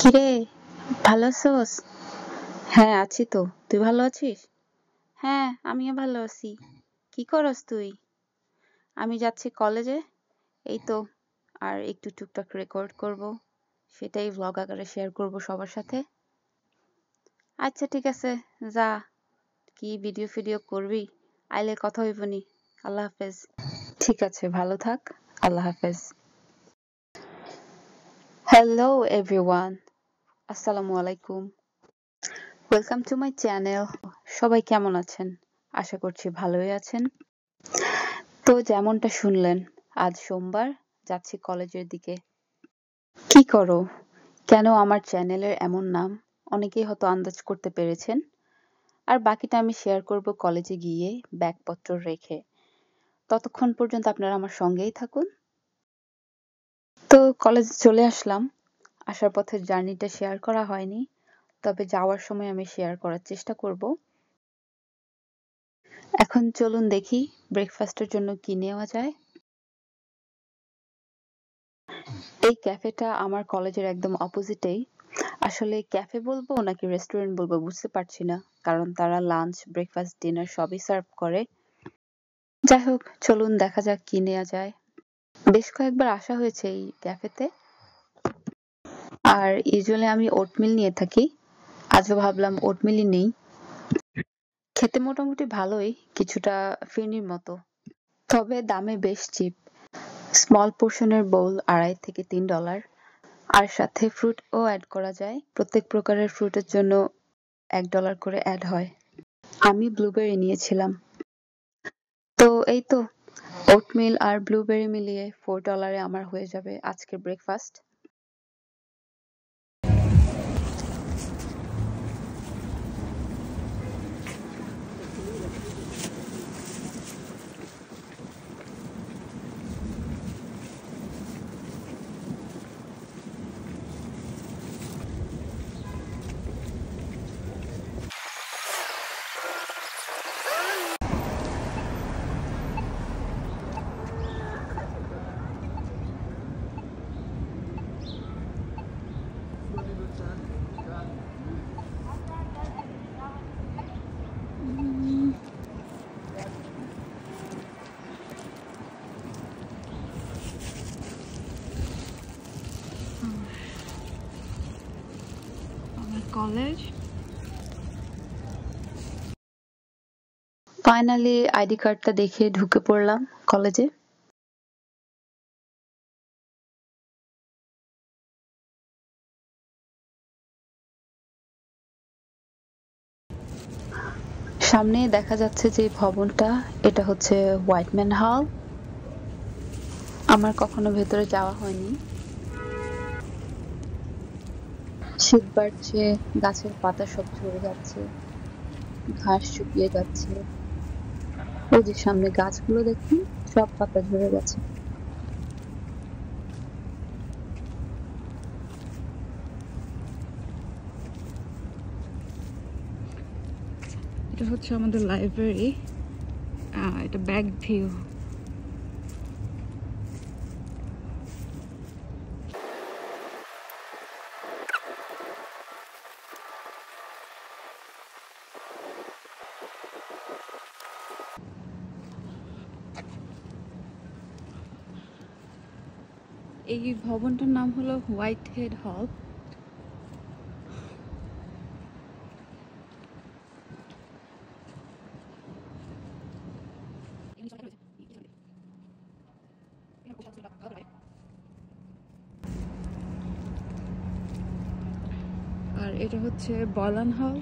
কিরে, ভালো আছোস? হ্যাঁ, আছি তো। তুই ভালো আছিস? হ্যাঁ, আমিও ভালো আছি। কি করস তুই? আমি যাচ্ছি কলেজে। এই তো, আর একটু টুকটাক রেকর্ড করব। সেটাই ভ্লগ আকারে শেয়ার করব সবার সাথে। আচ্ছা ঠিক আছে, যা। কি ভিডিও ফিডিও করবি? আইলে কথা হইবনি। আল্লাহ হাফেজ। ঠিক আছে, ভালো থাক। আল্লাহ হাফেজ। হ্যালো এভরিওয়ান, আসসালামু আলাইকুম। Welcome to my channel. সবাই কেমন আছেন? আশা করছি ভালোই আছেন। তো যেমনটা শুনলেন, আজ সোমবার, যাচ্ছি কলেজের দিকে। কি করো? কেন আমার চ্যানেলের এমন নাম? অনেকেই হয়তো আন্দাজ করতে পেরেছেন। আর বাকিটা আমি শেয়ার করব কলেজে গিয়ে, ব্যাগপত্র রেখে। ততক্ষণ পর্যন্ত আপনারা আমার সঙ্গেই থাকুন। তো কলেজে চলে আসলাম। আসার পথে জার্নিটা শেয়ার করা হয়নি, তবে যাওয়ার সময় আমি শেয়ার করার চেষ্টা করব। এখন চলুন দেখি ব্রেকফাস্টের জন্য কি নেওয়া যায়। এই ক্যাফেটা আমার কলেজের একদম অপোজিটেই। আসলে ক্যাফে বলবো নাকি রেস্টুরেন্ট বলবো বুঝতে পারছি না, কারণ তারা লাঞ্চ, ব্রেকফাস্ট, ডিনার সবই সার্ভ করে। যাই হোক, চলুন দেখা যাক কি নেওয়া যায়। বেশ কয়েকবার আসা হয়েছে এই ক্যাফেতে, আর ইউজুয়ালি আমি ওটমিল নিয়ে থাকি। আজও ভাবলাম ওটমিলই নেই। খেতে মোটামুটি ভালোই, কিছুটা ফিরনির মতো, তবে দামে বেশ চিপ। স্মল পোর্শনের বোল $2.5 থেকে $3, আর সাথে ফ্রুট ও অ্যাড করা যায়। প্রত্যেক প্রকারের ফ্রুটের জন্য $1 করে অ্যাড হয়। আমি ব্লুবেরি নিয়েছিলাম। তো এই তো, ওটমিল আর ব্লুবেরি মিলিয়ে $4 আমার হয়ে যাবে আজকের ব্রেকফাস্ট। আমার কলেজ। ফাইনালি আইডি কার্ডটা দেখে ঢুকে পড়লাম কলেজে। সামনে দেখা যাচ্ছে যে ভবনটা, এটা হচ্ছে হোয়াইটম্যান হল। আমার কখনো ভেতরে যাওয়া হয়নি। শীত বাড়ছে, গাছের পাতা সব ঝরে যাচ্ছে, ঘাস শুকিয়ে যাচ্ছে। ওই যে সামনে গাছগুলো দেখুন, সব পাতা ঝরে গেছে। এটা হচ্ছে আমাদের লাইব্রেরি। এটা ব্যাক ভিউ। এই ভবনটার নাম হলো হোয়াইট হেড হল। আর এটা হচ্ছে বয়লান হল।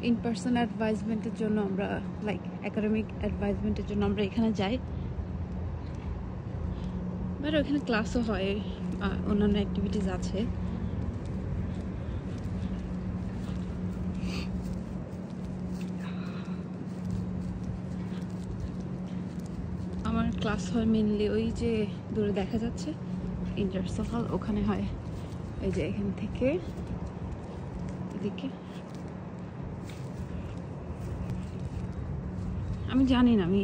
ইন পার্সন অ্যাডভাইজমেন্টের জন্য আমরা, লাইক একাডেমিক অ্যাডভাইজমেন্টের জন্য আমরা এখানে যাই। বাট ওখানে ক্লাসও হয়, অন্যান্য অ্যাক্টিভিটিস আছে। আমার ক্লাস হয় মেনলি ওই যে দূরে দেখা যাচ্ছে ইন্টারসো হল, ওখানে হয়। এই যে এখান থেকে এদিকে। আমি জানি না, আমি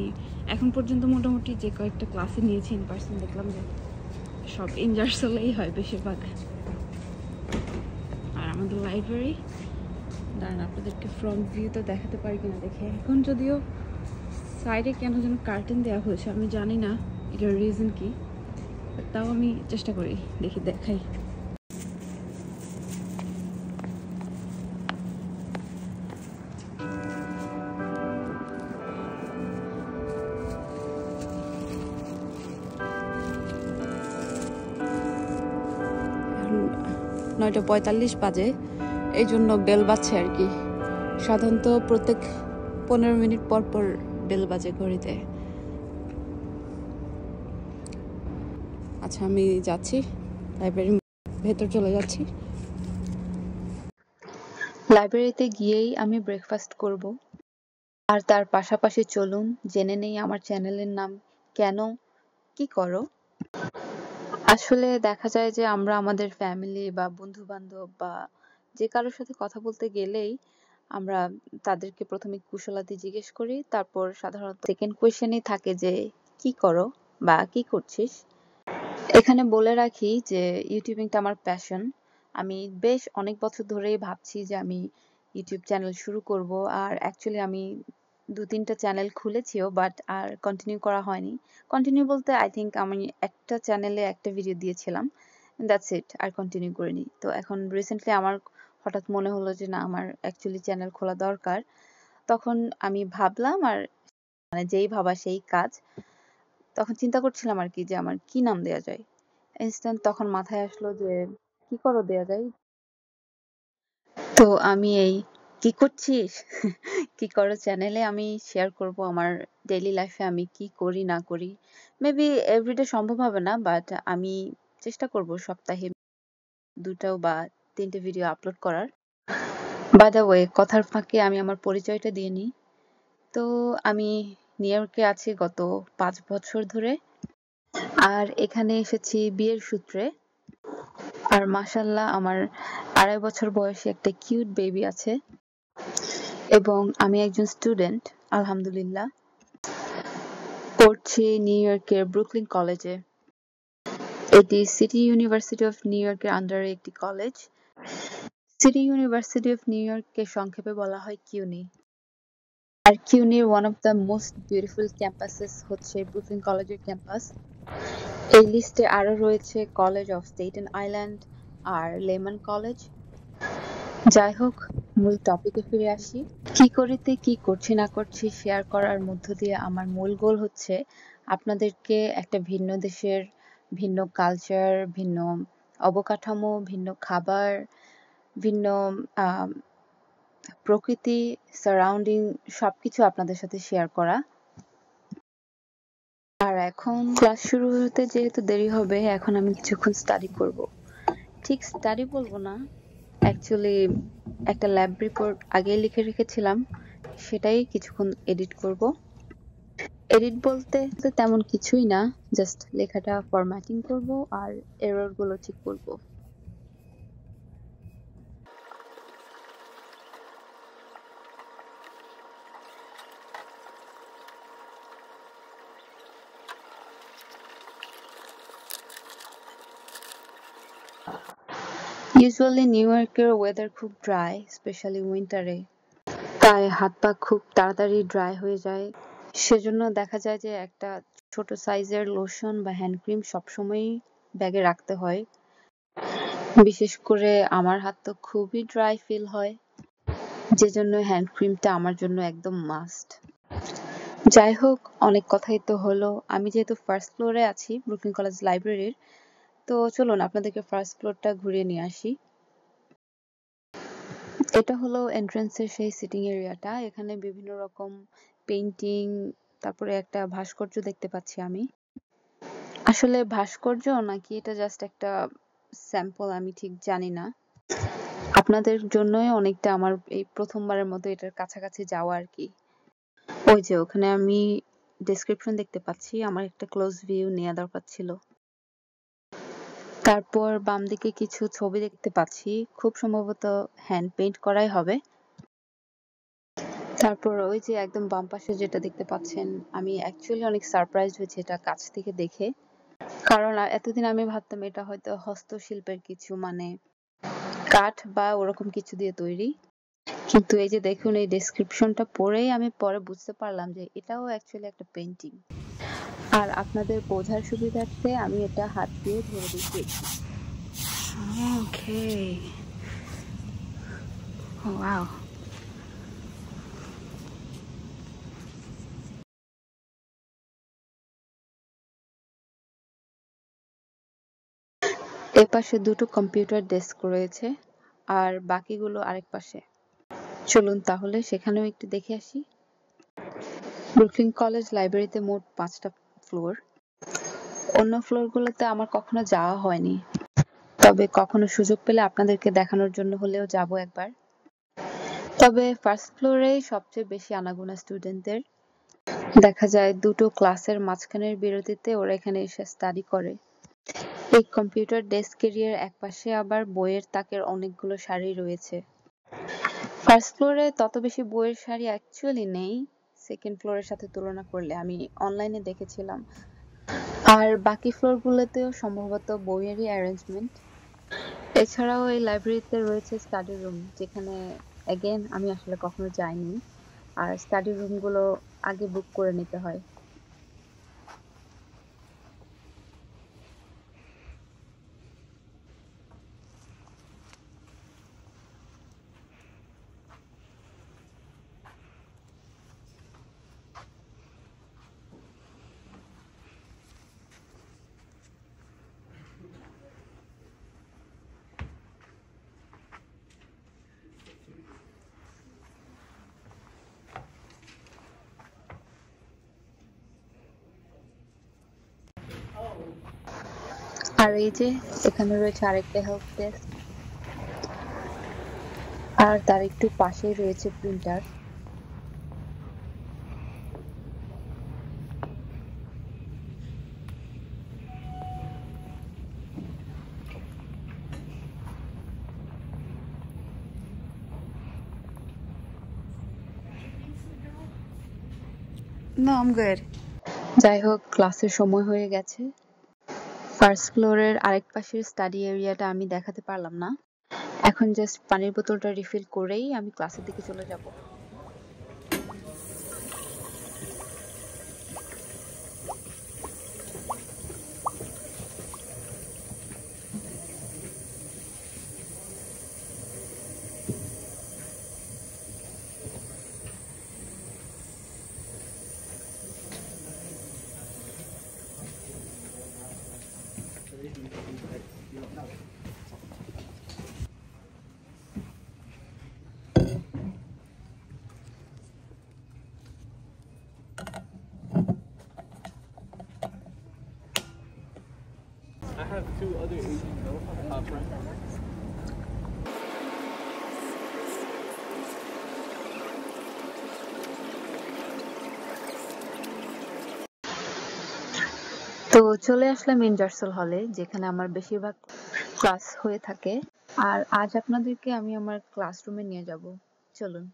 এখন পর্যন্ত মোটামুটি যে কয়েকটা ক্লাসে নিয়েছি ইন পার্সন, দেখলাম যে সব ইনজারসলেই হয় বেশিরভাগ। আর আমাদের লাইব্রেরি, দাঁড়ান আপনাদেরকে ফ্রন্ট ভিউ তো দেখাতে পারি কিনা দেখে। এখন যদিও সাইডে কেন যেন কার্টেন দেওয়া হয়েছে, আমি জানি না এটার রিজন কি, তাও আমি চেষ্টা করি দেখি দেখাই। এখন 9:45 বাজে, এই জন্য বেল বাজছে আর কি। সাধারণত প্রত্যেক 15 মিনিট পর পর বেল বাজে ঘড়িতে। আচ্ছা, আমি যাচ্ছি, লাইব্রেরির ভেতর চলে যাচ্ছি। লাইব্রেরিতে গিয়েই আমি ব্রেকফাস্ট করব। আর তার পাশাপাশি চলুন জেনে নেই আমার চ্যানেলের নাম কেন, কি করো। আসলে দেখা যায় যে আমরা আমাদের ফ্যামিলি বা বন্ধু বান্ধব বা যে কারোর সাথে কথা বলতে গেলেই আমরা তাদেরকে প্রথমে কুশলাদি জিজ্ঞেস করি, তারপর সাধারণত সেকেন্ড কোয়েশ্চেনই থাকে যে কি করো বা কি করছিস। এখানে বলে রাখি যে ইউটিউবিংটা আমার প্যাশন। আমি বেশ অনেক বছর ধরেই ভাবছি যে আমি ইউটিউব চ্যানেল শুরু করব, আর অ্যাকচুয়ালি আমি 2-3টা চ্যানেল খুলেছিও, বাট আর কন্টিনিউ করা হয়নি। কন্টিনিউ বলতে আই থিংক আমি একটা চ্যানেলে একটা ভিডিও দিয়েছিলাম, দ্যাটস ইট, আর কন্টিনিউ করিনি। তো এখন রিসেন্টলি আমার হঠাৎ মনে হলো যে না, আমার অ্যাকচুয়ালি চ্যানেল খোলা দরকার। তখন আমি ভাবলাম, আর মানে যেই ভাবা সেই কাজ। তখন চিন্তা করছিলাম আর কি যে আমার কি নাম দেয়া যায়। ইনস্ট্যান্ট তখন মাথায় আসলো যে কি করো দেয়া যায়। তো আমি এই কি করছিস কি করো চ্যানেলে আমি শেয়ার করব আমার ডেইলি লাইফে আমি কি করি না করি। মেবি এভরিডে সম্ভব হবে না, বাট আমি চেষ্টা করব সপ্তাহে 2টা বা 3টে ভিডিও আপলোড করার। বাই দ্য ওয়ে, কথার ফাঁকে আমি আমার পরিচয়টা দিয়ে নিই। তো আমি নিউ ইয়র্কে আছি গত 5 বছর ধরে, আর এখানে এসেছি বিয়ের সূত্রে। আর মাশাআল্লাহ আমার 2.5 বছর বয়সী একটা কিউট বেবি আছে, এবং আমি একজন স্টুডেন্ট আলহামদুলিল্লাহ। পড়ছি নিউ ইয়র্কের ব্রুকলিন কলেজে। এটি সিটি ইউনিভার্সিটি অফ নিউ ইয়র্কের আন্ডারে একটি college. City University of New ইয়র্ককে সংক্ষেপে বলা হয় কিউনি। আর কিউনির one of the most beautiful campuses হচ্ছে ব্রুকলিন কলেজের ক্যাম্পাস। এই লিস্টে আরো রয়েছে কলেজ অফ স্টেটেন আইল্যান্ড আর লেমন কলেজ। যাই হোক, মূল টপিকে ফিরে আসি। কি করিতে কি করছি না করছি শেয়ার করার মধ্য দিয়ে আমার মূল গোল হচ্ছে আপনাদেরকে একটা ভিন্ন দেশের ভিন্ন কালচার, ভিন্ন অবকাঠামো, ভিন্ন খাবার, ভিন্ন আহ, প্রকৃতি, সারাউন্ডিং সবকিছু আপনাদের সাথে শেয়ার করা। আর এখন ক্লাস শুরু হতে যেহেতু দেরি হবে, এখন আমি কিছুক্ষণ স্টাডি করব। ঠিক স্টাডি বলবো না, অ্যাকচুয়ালি একটা ল্যাব রিপোর্ট আগেই লিখে রেখেছিলাম, সেটাই কিছুক্ষণ এডিট করব। এডিট বলতে তেমন কিছুই না, জাস্ট লেখাটা ফরম্যাটিং করব আর এরর গুলো ঠিক করব। ইউজুয়ালি নিউ ইয়র্কের ওয়েদার খুব ড্রাই, স্পেশালি উইন্টারে। তাই হাত পা খুব তাড়াতাড়ি ড্রাই হয়ে যায়। সেজন্য দেখা যায় যে একটা ছোট সাইজের লোশন বা হ্যান্ড ক্রিম সবসময়ই ব্যাগে রাখতে হয়। বিশেষ করে আমার হাত তো খুবই ড্রাই ফিল হয়, যে জন্য হ্যান্ড ক্রিমটা আমার জন্য একদম মাস্ট। যাই হোক, অনেক কথাই তো হলো। আমি যেহেতু ফার্স্ট ফ্লোরে আছি ব্রুকলিন কলেজ লাইব্রেরির, তো চলুন আপনাদেরকে ফার্স্ট ফ্লোরটা ঘুরিয়ে নিয়ে আসি। এটা হলো এন্ট্রান্সের সেই সিটিং এরিয়াটা। এখানে বিভিন্ন রকম পেইন্টিং, তারপরে একটা ভাস্কর্য দেখতে পাচ্ছি আমি। আসলে ভাস্কর্য নাকি এটা জাস্ট একটা স্যাম্পল আমি ঠিক জানি না। আপনাদের জন্যই অনেকটা আমার এই প্রথমবারের মতো এটার কাছাকাছি যাওয়া আর কি। ওই যে ওখানে আমি ডেসক্রিপশন দেখতে পাচ্ছি, আমার একটা ক্লোজ ভিউ নেওয়া দরকার ছিল। তারপর বাম দিকে কিছু ছবি দেখতে পাচ্ছি, খুব সম্ভবত হ্যান্ড পেইন্ট করাই হবে। তারপর ওই যে একদম বাম পাশে যেটা দেখতে পাচ্ছেন, আমি অ্যাকচুয়ালি অনেক সারপ্রাইজড হয়েছি এটা কাছ থেকে দেখে। কারণ এতদিন আমি ভাবতাম এটা হয়তো হস্তশিল্পের কিছু, মানে কাঠ বা ওরকম কিছু দিয়ে তৈরি। কিন্তু এই যে দেখুন, এই ডেসক্রিপশনটা পড়েই আমি পরে বুঝতে পারলাম যে এটাও অ্যাকচুয়ালি একটা পেইন্টিং। আর আপনাদের বোঝার সুবিধার্থে আমি এটা হাত দিয়ে ধরে দেখিয়েছি। ওকে, ওয়াও। এপাশে দুটো কম্পিউটার ডেস্ক রয়েছে আর বাকিগুলো আরেক পাশে। চলুন তাহলে সেখানেও একটু দেখে আসি। ব্রুকলিন কলেজ লাইব্রেরিতে মোট 5টা ফ্লোর। অন্য ফ্লোরগুলোতে আমার কখনো যাওয়া হয়নি, তবে কখনো সুযোগ পেলে আপনাদেরকে দেখানোর জন্য হলেও যাব একবার। তবে ফার্স্ট ফ্লোরেই সবচেয়ে বেশি আনাগোনা স্টুডেন্টদের। দেখা যায় দুটো ক্লাসের মাঝখানের বিরতিতে ওরা এখানে এসে স্টাডি করে। এই কম্পিউটার ডেস্ক এরিয়ার একপাশে আবার বইয়ের তাকের অনেকগুলো সারি রয়েছে। ফার্স্ট ফ্লোরে তত বেশি বইয়ের সারি অ্যাকচুয়ালি নেই সেকেন্ড ফ্লোরের সাথে তুলনা করলে, আমি অনলাইনে দেখেছিলাম। আর বাকি ফ্লোরগুলোতেও সম্ভবত বইয়েরই অ্যারেঞ্জমেন্ট। এছাড়াও এই লাইব্রেরিতে রয়েছে স্টাডি রুম, যেখানে এগেন আমি আসলে কখনো যাইনি। আর স্টাডি রুমগুলো আগে বুক করে নিতে হয়। আর এই যে এখানে রয়েছে আরেকটা হেল্প ডেস্ক, আর তার একটু পাশেই রয়েছে প্রিন্টার। No, I'm good. যাই হোক, ক্লাসের সময় হয়ে গেছে। ফার্স্ট ফ্লোরের আরেক পাশের স্টাডি এরিয়াটা আমি দেখাতে পারলাম না। এখন জাস্ট পানির বোতলটা রিফিল করেই আমি ক্লাসের দিকে চলে যাব। I have two other Asian friends. তো চলে আসলাম ইনজার্সল হলে, যেখানে আমার বেশিরভাগ ক্লাস হয়ে থাকে। আর আজ আপনাদেরকে আমি আমার ক্লাসরুমে নিয়ে যাব। চলুন।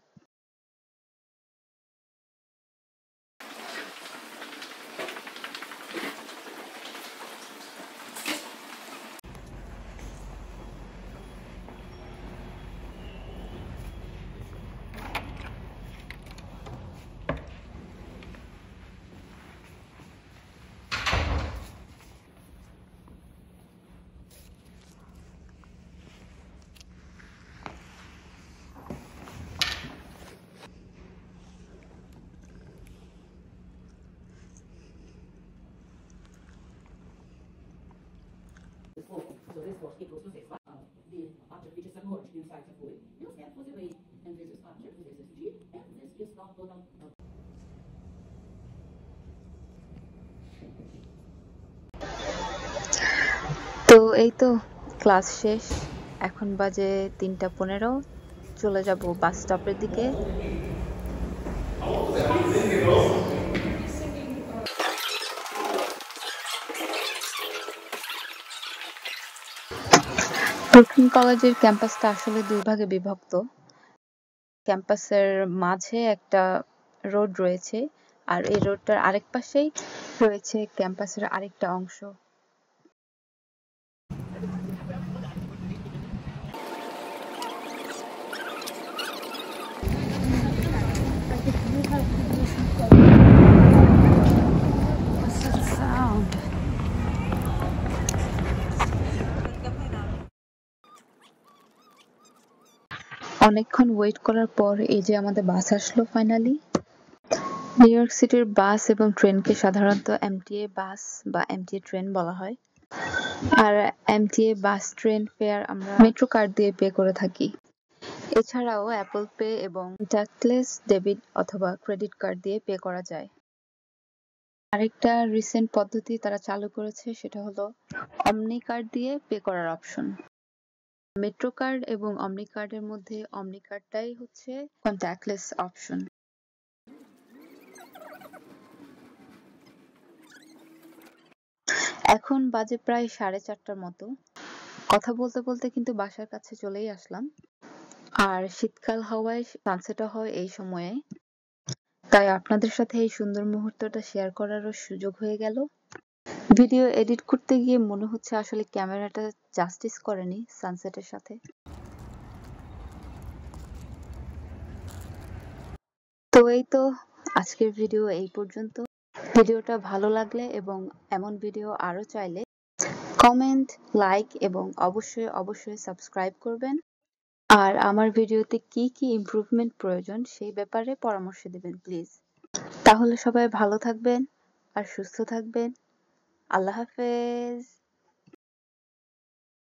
So this force equals to 6. The object which is submerged inside the fluid will stand for the weight, and this is object, this is G, and this is the total. তো এই তো ক্লাস শেষ। এখন বাজে 3টা 15। চলে যাব বাস স্টপের দিকে। ব্রুকলিন কলেজের ক্যাম্পাসটা আসলে দুই ভাগে বিভক্ত। ক্যাম্পাসের মাঝে একটা রোড রয়েছে, আর এই রোডটার আরেক পাশেই রয়েছে ক্যাম্পাসের আরেকটা অংশ। অনেকক্ষণ ওয়েট করার পর এই যে আমাদের বাস আসলো ফাইনালি। নিউ ইয়র্ক সিটির বাস এবং ট্রেনকে সাধারণত এমটিএ বাস বা এমটিএ ট্রেন বলা হয়। আর এমটিএ বাস ট্রেন ফেয়ার আমরা মেট্রো কার্ড দিয়ে পে করে থাকি। এছাড়াও অ্যাপল পে এবং কন্ট্যাক্টলেস ডেবিট অথবা ক্রেডিট কার্ড দিয়ে পে করা যায়। আরেকটা রিসেন্ট পদ্ধতি তারা চালু করেছে, সেটা হলো অমনি কার্ড দিয়ে পে করার অপশন। মেট্রো কার্ড এবং অমনি কার্ডের মধ্যে অমনি কার্ডটাই হচ্ছে কন্ট্যাক্টলেস অপশন। এখন বাজে প্রায় 4:30টার মতো। কথা বলতে বলতে কিন্তু বাসার কাছে চলেই আসলাম। আর শীতকাল হওয়ায় সানসেটও হয় এই সময়ে, তাই আপনাদের সাথে এই সুন্দর মুহূর্তটা শেয়ার করারও সুযোগ হয়ে গেল। ভিডিও এডিট করতে গিয়ে মনে হচ্ছে আসলে ক্যামেরাটা জাস্টিস করেনি সানসেটের সাথে। তো এই তো আজকের ভিডিও এই পর্যন্ত। ভিডিওটা ভালো লাগলে এবং এমন ভিডিও আরো চাইলে কমেন্ট, লাইক এবং অবশ্যই সাবস্ক্রাইব করবেন। আর আমার ভিডিওতে কি কি ইমপ্রুভমেন্ট প্রয়োজন সেই ব্যাপারে পরামর্শ দিবেন প্লিজ। তাহলে সবাই ভালো থাকবেন আর সুস্থ থাকবেন। আল্লাহ হাফেজ।